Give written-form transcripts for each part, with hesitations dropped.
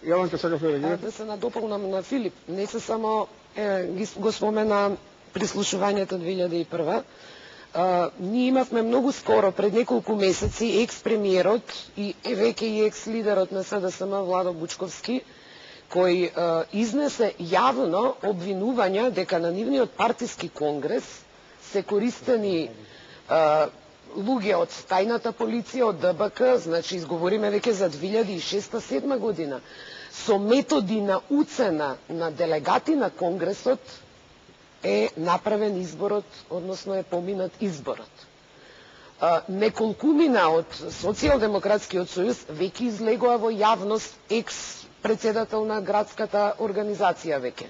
Јованка сакав да реагирате? Да се надополнам на Филип. Не се само го спомена прислушувањето 2001. Ние имавме многу скоро, пред неколку месеци, екс-премиерот и веќе и екс-лидерот на СДСМ Владо Бучковски, кој изнесе јавно обвинувања дека на нивниот партиски конгрес се користени луѓе од тајната полиција, од ДБК, значи изговориме веќе за 2006-2007 година, со методи на уцена на делегати на Конгресот е направен изборот, односно е поминат изборот. Неколкумина од Социјалдемократскиот сојуз веќе излегоа во јавност, екс-председател на градската организација веќе.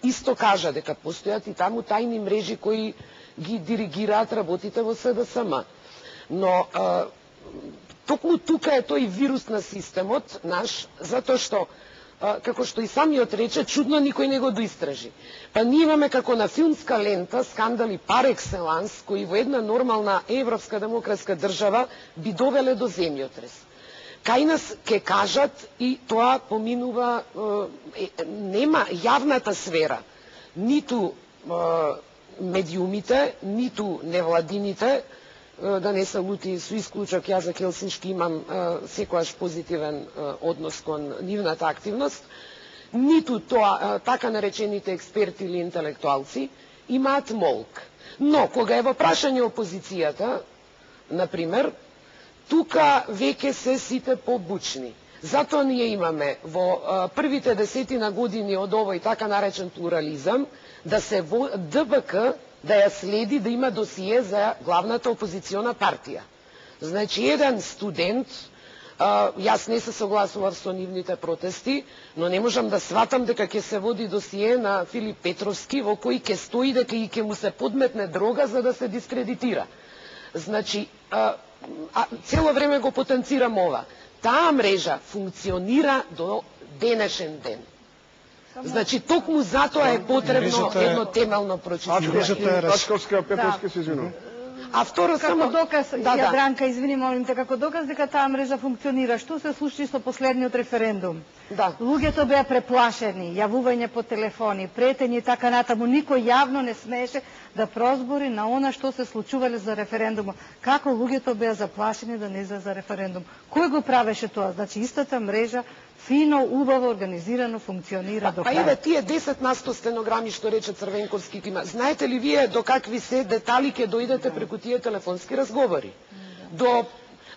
Исто кажа дека постојат и таму тајни мрежи кои ги диригираат работите во СДСМ. Но токму тука е тој вирус на системот наш, затоа што, како што и самиот рече, чудно никој не го доистражи. Па ние имаме како на филмска лента скандали пар екселанс, кои во една нормална европска демократска држава би довеле до земјотрес. Кај нас ке кажат и тоа поминува, нема јавната сфера, ниту медиумите, ниту невладините, да не се лути со исклучок, јас за Хелсиншки имам секојаш позитивен однос кон нивната активност, ниту тоа, така наречените експерти или интелектуалци, имаат молк. Но, кога е во прашање опозицијата, например, тука веќе се сите побучни. Затоа ние имаме во првите десетина години од овој така наречен плурализам, да се ДБК да ја следи, да има досие за главната опозициона партија. Значи, еден студент, јас не се согласував со нивните протести, но не можам да сватам дека ќе се води досие на Филип Петровски, во кој ќе стои дека и ќе му се подметне дрога за да се дискредитира. Значи, цело време го потенцирам ова. Таа мрежа функционира до денешен ден. Значи, токму затоа е потребно едно темелно прочиствање. Ачковска, Петровски се извинувам. А второ само доказ, Јадранка, извини, молим те, како доказ дека таа мрежа функционира, што се случи со последниот референдум? Да. Луѓето беа преплашени, јавување по телефони, претењи и така натаму, никој јавно не смееше да прозбори на она што се случувале за референдумот. Како луѓето беа заплашени да не излезат за референдум? Кој го правеше тоа? Значи, истата мрежа фино, убаво, организирано функционира до крај. Па еве тие 10 на 100 стенограми што рече Црвенковски има. Знаете ли вие до какви се детали ќе дојдете преку тие телефонски разговори? До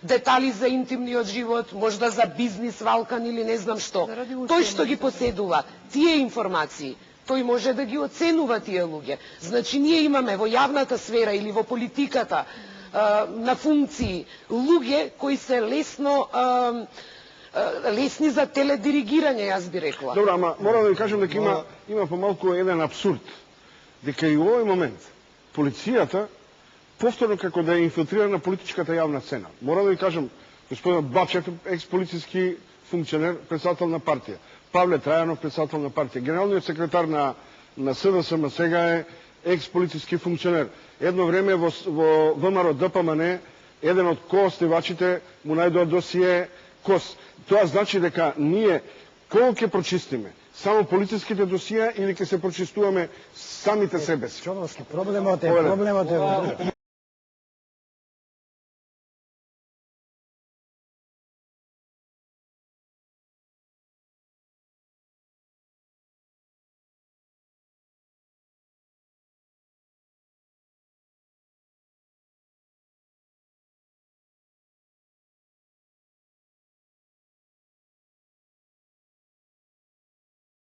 детали за интимниот живот, можда за бизнис валкан или не знам што. Тој што ги поседува тие информации, тој може да ги оценува тие луѓе. Значи ние имаме во јавната сфера или во политиката на функции луѓе кои се лесни за теледиригирање, јас би рекла. Добро, ама морам да ви кажам дека има помалку еден абсурд. Дека и во овој момент полицијата повторно како да е инфилтрирана политичката јавна сцена. Морам да ви кажам, господин Бачев, екс-полициски функционер, председател на партија. Павле Трајанов, председател на партија. Генералниот секретар на СДСМ сега е екс-полициски функционер. Едно време во ВМРО ДПМН еден од коостивачите му најдоа досие КОС. Тоа значи дека ние кога ќе прочистиме само полициските досија или ќе се прочистуваме самите себе си? Човски проблемот е